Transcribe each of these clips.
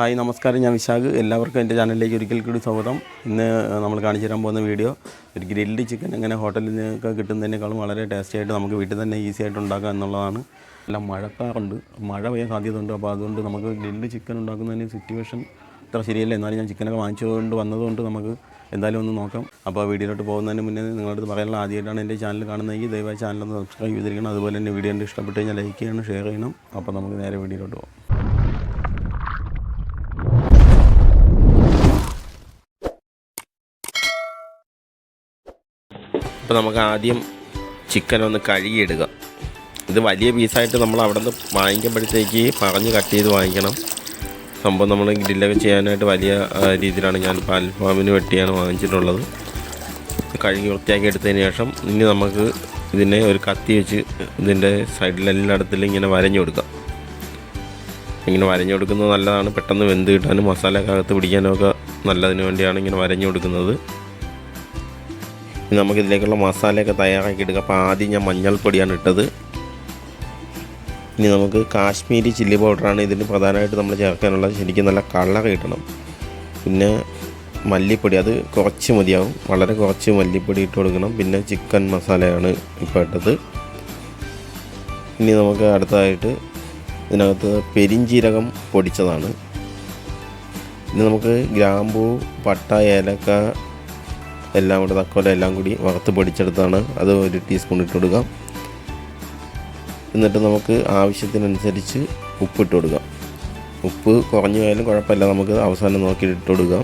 Hi നമസ്കാരം, ഞാൻ വിശാഖ്. എല്ലാവർക്കും എൻ്റെ ചാനലിലേക്ക് ഒരിക്കൽ കൂടി സ്വാഗതം. ഇന്ന് നമ്മൾ കാണിച്ചു തരാൻ പോകുന്ന വീഡിയോ ഒരു ഗ്രിൽഡ് ചിക്കൻ എങ്ങനെ ഹോട്ടലിൽ നിന്നൊക്കെ കിട്ടുന്നതിനേക്കാളും വളരെ ടേസ്റ്റി ആയിട്ട് നമുക്ക് വീട്ടിൽ തന്നെ ഈസി ആയിട്ട് ഉണ്ടാക്കാം എന്നുള്ളതാണ്. എല്ലാം മഴക്കാറുണ്ട്, മഴ പെയ്യാൻ സാധ്യതയുണ്ട്. അപ്പോൾ അതുകൊണ്ട് നമുക്ക് ഗ്രിൽഡ് ചിക്കൻ ഉണ്ടാക്കുന്നതിന് സിറ്റുവേഷൻ അത്ര ശരിയല്ല. എന്നാലും ഞാൻ ചിക്കനൊക്കെ വാങ്ങിച്ചുകൊണ്ട് വന്നതുകൊണ്ട് നമുക്ക് എന്തായാലും ഒന്ന് നോക്കാം. അപ്പോൾ വീഡിയോയിലോട്ട് പോകുന്നതിന് മുന്നേ നിങ്ങളടുത്ത് പറയാനുള്ള, ആദ്യമായിട്ടാണ് എൻ്റെ ചാനൽ കാണുന്നതെങ്കിൽ ദയവായി ചാനലൊന്ന് സബ്സ്ക്രൈബ് ചെയ്തിരിക്കണം. അതുപോലെ തന്നെ വീഡിയോ എൻ്റെ ഇഷ്ടപ്പെട്ട് കഴിഞ്ഞാൽ ലൈക്ക് ചെയ്യണം, ഷെയർ ചെയ്യണം. അപ്പോൾ നമുക്ക് നേരെ വീഡിയോയിലോട്ട് പോകാം. അപ്പോൾ നമുക്ക് ആദ്യം ചിക്കൻ ഒന്ന് കഴുകിയെടുക്കുക. ഇത് വലിയ പീസായിട്ട് നമ്മൾ അവിടെ നിന്ന് വാങ്ങിക്കുമ്പോഴത്തേക്ക് പറഞ്ഞ് കട്ട് ചെയ്ത് വാങ്ങിക്കണം. സംഭവം നമ്മൾ ഗ്രില്ലൊക്കെ ചെയ്യാനായിട്ട് വലിയ രീതിയിലാണ് ഞാനിപ്പോൾ അൽഫാമിന് വെട്ടിയാണ് വാങ്ങിച്ചിട്ടുള്ളത്. കഴുകി വൃത്തിയാക്കി എടുത്തതിന് ശേഷം ഇനി നമുക്ക് ഇതിനെ ഒരു കത്തി വെച്ച് ഇതിൻ്റെ സൈഡിലെല്ലായിടത്തിലും ഇങ്ങനെ വരഞ്ഞു കൊടുക്കാം. ഇങ്ങനെ വരഞ്ഞു കൊടുക്കുന്നത് നല്ലതാണ്, പെട്ടെന്ന് വെന്ത് കിട്ടാനും മസാലക്കകത്ത് പിടിക്കാനും ഒക്കെ നല്ലതിന് വേണ്ടിയാണ് ഇങ്ങനെ വരഞ്ഞു കൊടുക്കുന്നത്. നമുക്കിതിലേക്കുള്ള മസാലയൊക്കെ തയ്യാറാക്കി എടുക്കാം. അപ്പോൾ ആദ്യം ഞാൻ മഞ്ഞൾപ്പൊടിയാണ് ഇട്ടത്. ഇനി നമുക്ക് കാശ്മീരി ചില്ലി പൗഡറാണ് ഇതിന് പ്രധാനമായിട്ട് നമ്മൾ ചേർക്കാനുള്ളത്. ശരിക്കും നല്ല കളർ കിട്ടണം. പിന്നെ മല്ലിപ്പൊടി, അത് കുറച്ച് മതിയാവും, വളരെ കുറച്ച് മല്ലിപ്പൊടി ഇട്ട് കൊടുക്കണം. പിന്നെ ചിക്കൻ മസാലയാണ് ഇപ്പോൾ ഇട്ടത്. ഇനി നമുക്ക് അടുത്തതായിട്ട് ഇതിനകത്ത് പെരിഞ്ജീരകം പൊടിച്ചതാണ്. ഇനി നമുക്ക് ഗ്രാമ്പൂ, പട്ട, ഏലക്ക എല്ലാം കൂടി, തക്കോല എല്ലാം കൂടി വറുത്ത് പൊടിച്ചെടുത്താണ്. അത് 1 ടീസ്പൂൺ ഇട്ട് കൊടുക്കാം. എന്നിട്ട് നമുക്ക് ആവശ്യത്തിനനുസരിച്ച് ഉപ്പിട്ട് കൊടുക്കാം. ഉപ്പ് കുറഞ്ഞു പോയാലും കുഴപ്പമില്ല, നമുക്ക് അവസാനം നോക്കിയിട്ട് ഇട്ട് കൊടുക്കാം.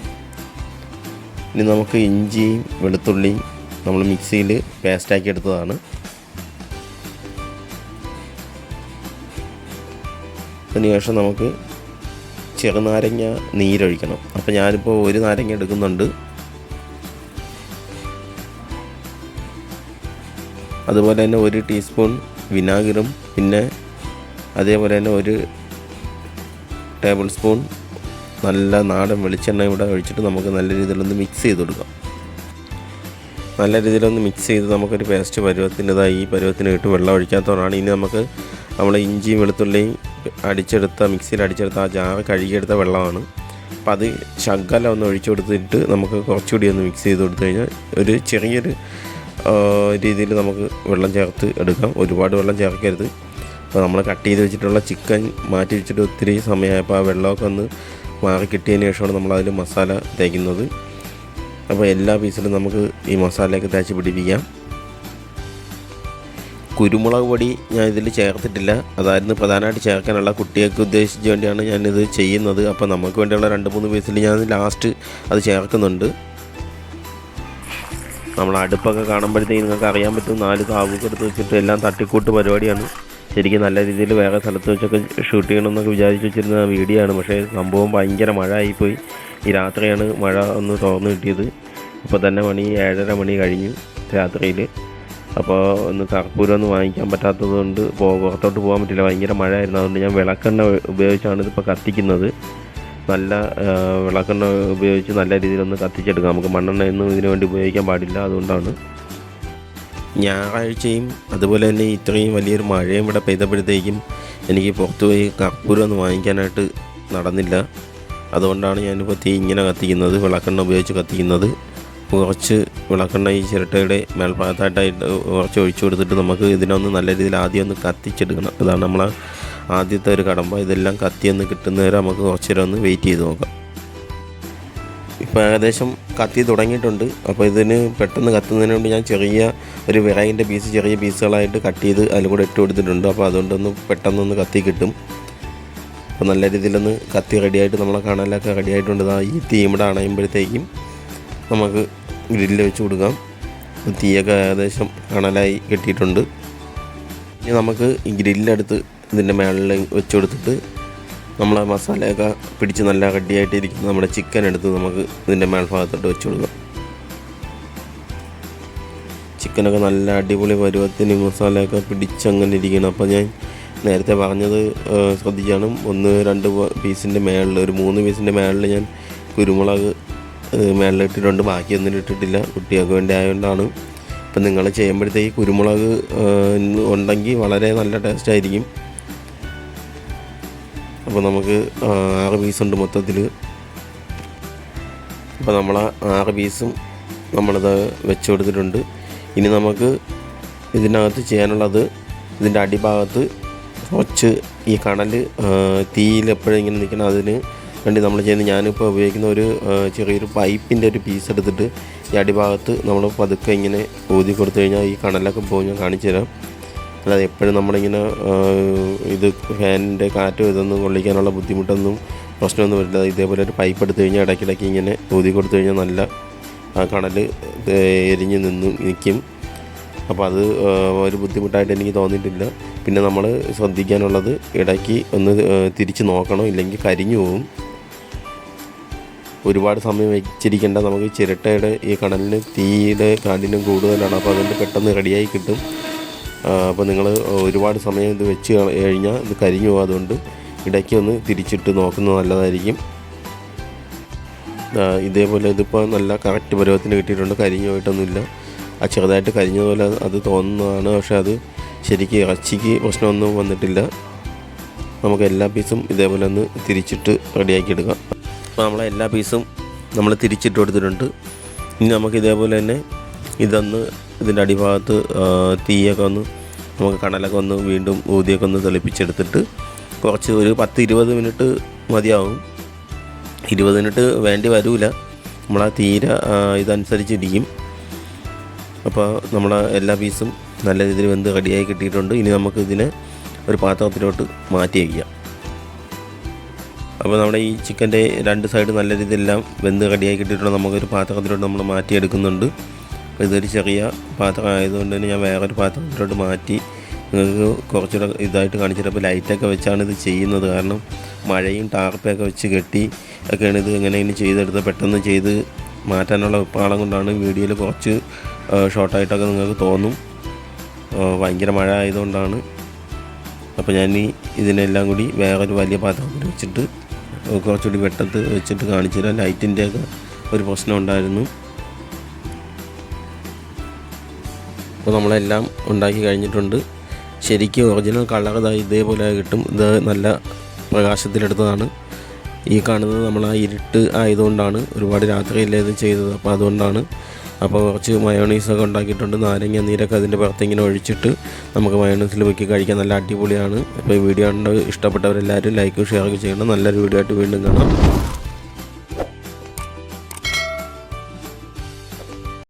ഇനി നമുക്ക് ഇഞ്ചിയും വെളുത്തുള്ളിയും നമ്മൾ മിക്സിയിൽ പേസ്റ്റാക്കി എടുത്തതാണ്. അതിനുശേഷം നമുക്ക് ചെറുനാരങ്ങ നീരൊഴിക്കണം. അപ്പോൾ ഞാനിപ്പോൾ 1 നാരങ്ങ എടുക്കുന്നുണ്ട്. അതുപോലെ തന്നെ 1 ടീസ്പൂൺ വിനാഗിറും പിന്നെ അതേപോലെ തന്നെ 1 ടേബിൾ സ്പൂൺ നല്ല നാടൻ വെളിച്ചെണ്ണ ഇവിടെ ഒഴിച്ചിട്ട് നമുക്ക് നല്ല രീതിയിലൊന്ന് മിക്സ് ചെയ്ത് കൊടുക്കാം. നല്ല രീതിയിലൊന്ന് മിക്സ് ചെയ്ത് നമുക്കൊരു പേസ്റ്റ് പരുവത്തിൻ്റെതായി ഈ പരുവത്തിന് ഇട്ട് വെള്ളം ഒഴിക്കാത്തതാണ്. ഇനി നമുക്ക് നമ്മൾ ഇഞ്ചിയും വെളുത്തുള്ളിയും മിക്സിയിൽ അടിച്ചെടുത്ത ആ ജാറ് കഴുകിയെടുത്ത വെള്ളമാണ്. അപ്പോൾ അത് ശകലം ഒന്ന് ഒഴിച്ചു കൊടുത്തിട്ട് നമുക്ക് കുറച്ചുകൂടി ഒന്ന് മിക്സ് ചെയ്ത് കൊടുത്തു കഴിഞ്ഞാൽ ഒരു ചെറിയൊരു രീതിയിൽ നമുക്ക് വെള്ളം ചേർത്ത് എടുക്കാം. ഒരുപാട് വെള്ളം ചേർക്കരുത്. അപ്പോൾ നമ്മൾ കട്ട് ചെയ്ത് വെച്ചിട്ടുള്ള ചിക്കൻ മാറ്റി വെച്ചിട്ട് ഒത്തിരി സമയമായപ്പോൾ ആ വെള്ളമൊക്കെ ഒന്ന് മാറി കിട്ടിയതിന് ശേഷമാണ് നമ്മളതിൽ മസാല തേക്കുന്നത്. അപ്പോൾ എല്ലാ പീസിലും നമുക്ക് ഈ മസാലയൊക്കെ തേച്ച് പിടിപ്പിക്കാം. കുരുമുളക് പൊടി ഞാൻ ഇതിൽ ചേർത്തിട്ടില്ല, അതായിരുന്നു പ്രധാനമായിട്ട് ചേർക്കാനുള്ള. കുട്ടികൾക്ക് ഉദ്ദേശിച്ച് വേണ്ടിയാണ് ഞാനിത് ചെയ്യുന്നത്. അപ്പോൾ നമുക്ക് വേണ്ടിയുള്ള 2-3 പീസിൽ ഞാൻ ലാസ്റ്റ് അത് ചേർക്കുന്നുണ്ട്. നമ്മൾ അടുപ്പൊക്കെ കാണുമ്പോഴത്തേക്ക് നിങ്ങൾക്ക് അറിയാൻ പറ്റും, 4 താവൊക്കെ എടുത്ത് വെച്ചിട്ട് എല്ലാം തട്ടിക്കൂട്ട് പരിപാടിയാണ്. ശരിക്കും നല്ല രീതിയിൽ വേറെ സ്ഥലത്ത് വെച്ചൊക്കെ ഷൂട്ട് ചെയ്യണമെന്നൊക്കെ വിചാരിച്ച് വെച്ചിരുന്ന വീഡിയോ ആണ്. പക്ഷേ സംഭവം ഭയങ്കര മഴ ആയിപ്പോയി. ഈ രാത്രിയാണ് മഴ ഒന്ന് തുറന്നു കിട്ടിയത്. ഇപ്പോൾ തന്നെ 7:30 മണി കഴിഞ്ഞു രാത്രിയിൽ. അപ്പോൾ ഒന്ന് കർപ്പൂരം വാങ്ങിക്കാൻ പറ്റാത്തത് കൊണ്ട് പുറത്തോട്ട് പോകാൻ പറ്റില്ല, ഭയങ്കര മഴയായിരുന്നു. അതുകൊണ്ട് ഞാൻ വിളക്കെണ്ണ ഉപയോഗിച്ചാണ് ഇതിപ്പോൾ കത്തിക്കുന്നത്. നല്ല വിളക്കെണ്ണ ഉപയോഗിച്ച് നല്ല രീതിയിലൊന്ന് കത്തിച്ചെടുക്കാം. നമുക്ക് മണ്ണെണ്ണയൊന്നും ഇതിനു വേണ്ടി ഉപയോഗിക്കാൻ പാടില്ല, അതുകൊണ്ടാണ്. ഞായറാഴ്ചയും അതുപോലെ തന്നെ ഇത്രയും വലിയൊരു മഴയും ഇവിടെ പെയ്തപ്പോഴത്തേക്കും എനിക്ക് പുറത്ത് പോയി കർപ്പൂരം ഒന്ന് വാങ്ങിക്കാനായിട്ട് നടന്നില്ല. അതുകൊണ്ടാണ് ഞാനിപ്പോൾ തീ ഇങ്ങനെ കത്തിക്കുന്നത്, വിളക്കെണ്ണ ഉപയോഗിച്ച് കത്തിക്കുന്നത്. കുറച്ച് വിളക്കെണ്ണ ഈ ചിരട്ടയുടെ മേൽഭാഗത്തായിട്ടായിട്ട് കുറച്ച് ഒഴിച്ചു കൊടുത്തിട്ട് നമുക്ക് ഇതിനൊന്ന് നല്ല രീതിയിൽ ആദ്യം ഒന്ന് കത്തിച്ചെടുക്കണം. ഇതാണ് നമ്മളെ ആദ്യത്തെ ഒരു കടമ്പ. ഇതെല്ലാം കത്തിയൊന്ന് കിട്ടുന്നവരെ നമുക്ക് കുറച്ച് നേരം ഒന്ന് വെയിറ്റ് ചെയ്ത് നോക്കാം. ഇപ്പോൾ ഏകദേശം കത്തി തുടങ്ങിയിട്ടുണ്ട്. അപ്പോൾ ഇതിന് പെട്ടെന്ന് കത്തുന്നതിന് വേണ്ടി ഞാൻ ചെറിയ ഒരു വിറകിൻ്റെ പീസ് ചെറിയ പീസുകളായിട്ട് കട്ട് ചെയ്ത് അതിൽ കൂടെ ഇട്ട് കൊടുത്തിട്ടുണ്ട്. അപ്പോൾ അതുകൊണ്ടൊന്ന് പെട്ടെന്നൊന്ന് കത്തി കിട്ടും. അപ്പോൾ നല്ല രീതിയിലൊന്ന് കത്തി റെഡിയായിട്ട് നമ്മളെ കാണാനൊക്കെ റെഡിയായിട്ടുണ്ട്. ഈ തീ ഇവിടെ അണയുമ്പോഴത്തേക്കും നമുക്ക് ഗ്രില്ല് വെച്ച് കൊടുക്കാം. തീയൊക്കെ ഏകദേശം കണലായി കിട്ടിയിട്ടുണ്ട്. ഇനി നമുക്ക് ഈ ഗ്രില്ലെടുത്ത് ഇതിൻ്റെ മേളിൽ വെച്ച് കൊടുത്തിട്ട് നമ്മൾ മസാലയൊക്കെ പിടിച്ച് നല്ല റെഡിയായിട്ടിരിക്കുന്ന നമ്മുടെ ചിക്കൻ എടുത്ത് നമുക്ക് ഇതിൻ്റെ മേൽഭാഗത്തോട്ട് വെച്ച് കൊടുക്കാം. ചിക്കനൊക്കെ നല്ല അടിപൊളി പരുവത്തിന് മസാലയൊക്കെ പിടിച്ചങ്ങനെ ഇരിക്കണം. അപ്പോൾ ഞാൻ നേരത്തെ പറഞ്ഞത് ശ്രദ്ധിക്കണം. 1-2 പീസിൻ്റെ മേളിൽ, ഒരു 3 പീസിൻ്റെ മേളിൽ ഞാൻ കുരുമുളക് മേളിലിട്ടിട്ടുണ്ട്, ബാക്കിയൊന്നും ഇട്ടിട്ടില്ല. കുട്ടികൾക്ക് വേണ്ടി ആയതുകൊണ്ടാണ്. അപ്പം നിങ്ങൾ ചെയ്യുമ്പോഴത്തേക്ക് കുരുമുളക് ഉണ്ടെങ്കിൽ വളരെ നല്ല ടേസ്റ്റായിരിക്കും. അപ്പോൾ നമുക്ക് 6 പീസുണ്ട് മൊത്തത്തിൽ. അപ്പോൾ നമ്മൾ 6 പീസും നമ്മളത് വെച്ച് കൊടുത്തിട്ടുണ്ട്. ഇനി നമുക്ക് ഇതിനകത്ത് ചെയ്യാനുള്ളത്, ഇതിൻ്റെ അടിഭാഗത്ത് കുറച്ച് ഈ കണൽ തീയിൽ എപ്പോഴും ഇങ്ങനെ നിൽക്കണം. അതിന് വേണ്ടി നമ്മൾ ചെയ്യുന്നത്, ഞാനിപ്പോൾ ഉപയോഗിക്കുന്ന ഒരു ചെറിയൊരു പൈപ്പിൻ്റെ ഒരു പീസ് എടുത്തിട്ട് ഈ അടിഭാഗത്ത് നമ്മൾ പതുക്കെ ഇങ്ങനെ ഊതി കൊടുത്തു കഴിഞ്ഞാൽ ഈ കണലൊക്കെ പോകും. ഞാൻ കാണിച്ചു തരാം. അല്ലാതെ എപ്പോഴും നമ്മളിങ്ങനെ ഇത് ഫാനിൻ്റെ കാറ്റും ഇതൊന്നും കൊള്ളിക്കാനുള്ള ബുദ്ധിമുട്ടൊന്നും പ്രശ്നമൊന്നും വരില്ല. ഇതേപോലെ ഒരു പൈപ്പ് എടുത്തു കഴിഞ്ഞാൽ ഇടയ്ക്കിടയ്ക്ക് ഇങ്ങനെ ഊതി കൊടുത്തു കഴിഞ്ഞാൽ നല്ല കണൽ എരിഞ്ഞ് നിൽക്കും. അപ്പോൾ അത് ഒരു ബുദ്ധിമുട്ടായിട്ട് എനിക്ക് തോന്നിയിട്ടില്ല. പിന്നെ നമ്മൾ ശ്രദ്ധിക്കാനുള്ളത്, ഇടയ്ക്ക് ഒന്ന് തിരിച്ച് നോക്കണം, ഇല്ലെങ്കിൽ കരിഞ്ഞു പോകും. ഒരുപാട് സമയം വെച്ചിരിക്കേണ്ട. നമുക്ക് ചിരട്ടയുടെ ഈ കണലിന് തീയുടെ കാഠിന്യം കൂടുതലാണ്. അപ്പോൾ അതുകൊണ്ട് പെട്ടെന്ന് റെഡിയായി കിട്ടും. അപ്പോൾ നിങ്ങൾ ഒരുപാട് സമയം ഇത് വെച്ച് കഴിഞ്ഞാൽ ഇത് കരിഞ്ഞു പോകും. അതുകൊണ്ട് ഇടയ്ക്ക് ഒന്ന് തിരിച്ചിട്ട് നോക്കുന്നത് നല്ലതായിരിക്കും. ഇതേപോലെ ഇതിപ്പോൾ നല്ല കറക്റ്റ് പരുവത്തിന് കിട്ടിയിട്ടുണ്ട്. കരിഞ്ഞു പോയിട്ടൊന്നുമില്ല. ആ ചെറുതായിട്ട് കരിഞ്ഞതുപോലെ അത് തോന്നുന്നതാണ്. പക്ഷേ അത് ശരിക്കും ഇറച്ചിക്ക് പ്രശ്നമൊന്നും വന്നിട്ടില്ല. നമുക്ക് എല്ലാ പീസും ഇതേപോലെ ഒന്ന് തിരിച്ചിട്ട് റെഡിയാക്കി എടുക്കാം. അപ്പോൾ നമ്മളെ എല്ലാ പീസും നമ്മൾ തിരിച്ചിട്ട് കൊടുത്തിട്ടുണ്ട്. ഇനി നമുക്ക് ഇതേപോലെ തന്നെ ഇതിൻ്റെ അടിഭാഗത്ത് തീയൊക്കെ ഒന്ന്, നമുക്ക് കണലൊക്കെ ഒന്ന് വീണ്ടും ഊതിയൊക്കെ ഒന്ന് തെളിപ്പിച്ചെടുത്തിട്ട് കുറച്ച് ഒരു 10-20 മിനിറ്റ് മതിയാവും. 20 മിനിറ്റ് വേണ്ടി വരില്ല. നമ്മളാ തീരെ ഇതനുസരിച്ചിരിക്കും. അപ്പോൾ നമ്മളെ എല്ലാ പീസും നല്ല രീതിയിൽ വെന്ത് റെഡിയായി കിട്ടിയിട്ടുണ്ട്. ഇനി നമുക്ക് ഇതിനെ ഒരു പാത്രത്തിലോട്ട് മാറ്റി വയ്ക്കാം. അപ്പോൾ നമ്മുടെ ഈ ചിക്കൻ്റെ 2 സൈഡ് നല്ല രീതിയിലെല്ലാം വെന്ത് റെഡിയായി കിട്ടിയിട്ടുണ്ട്. നമുക്കൊരു പാത്രത്തിലോട്ട് നമ്മൾ മാറ്റിയെടുക്കുന്നുണ്ട്. അപ്പോൾ ഇതൊരു ചെറിയ പാത്രം ആയതുകൊണ്ട് തന്നെ ഞാൻ വേറൊരു പാത്രത്തിലോട്ട് മാറ്റി നിങ്ങൾക്ക് കുറച്ചുകൂടെ ഇതായിട്ട് കാണിച്ചിട്ട്. അപ്പോൾ ലൈറ്റൊക്കെ വെച്ചാണ് ഇത് ചെയ്യുന്നത്. കാരണം മഴയും ടാർപ്പൊക്കെ വെച്ച് കെട്ടി ഒക്കെയാണ് ഇത് എങ്ങനെയെങ്കിലും ചെയ്തെടുത്ത് പെട്ടെന്ന് ചെയ്ത് മാറ്റാനുള്ള വെപ്പാളം കൊണ്ടാണ് വീഡിയോയിൽ കുറച്ച് ഷോർട്ടായിട്ടൊക്കെ നിങ്ങൾക്ക് തോന്നും. ഭയങ്കര മഴ ആയതുകൊണ്ടാണ്. അപ്പോൾ ഞാൻ ഇതിനെല്ലാം കൂടി വേറൊരു വലിയ പാത്രത്തിൽ വെച്ചിട്ട് കുറച്ചുകൂടി വെട്ടത്ത് വെച്ചിട്ട് കാണിച്ചു തരാം. ലൈറ്റിൻ്റെയൊക്കെ ഒരു പ്രശ്നം ഉണ്ടായിരുന്നു. അപ്പോൾ നമ്മളെല്ലാം ഉണ്ടാക്കി കഴിഞ്ഞിട്ടുണ്ട്. ശരിക്കും ഒറിജിനൽ കളർ ഇതേപോലെ കിട്ടും. ഇത് നല്ല പ്രകാശത്തിലെടുത്തതാണ്. ഈ കാണുന്നത് നമ്മൾ ആ ഇരുട്ട് ആയതുകൊണ്ടാണ്, ഒരുപാട് രാത്രിയല്ലേ ഇത് ചെയ്തത്. അപ്പോൾ അതുകൊണ്ടാണ്. അപ്പോൾ കുറച്ച് മയോണൈസൊക്കെ ഉണ്ടാക്കിയിട്ടുണ്ട്. നാരങ്ങ നീരൊക്കെ അതിൻ്റെ പുറത്തിങ്ങനെ ഒഴിച്ചിട്ട് നമുക്ക് മയോണൈസിൽ വെക്കി കഴിക്കാൻ നല്ല അടിപൊളിയാണ്. അപ്പോൾ ഈ വീഡിയോ ഇഷ്ടപ്പെട്ടവരെല്ലാവരും ലൈക്കും ഷെയറൊക്കെ ചെയ്യണം. നല്ലൊരു വീഡിയോ ആയിട്ട് വീണ്ടും കാണാം.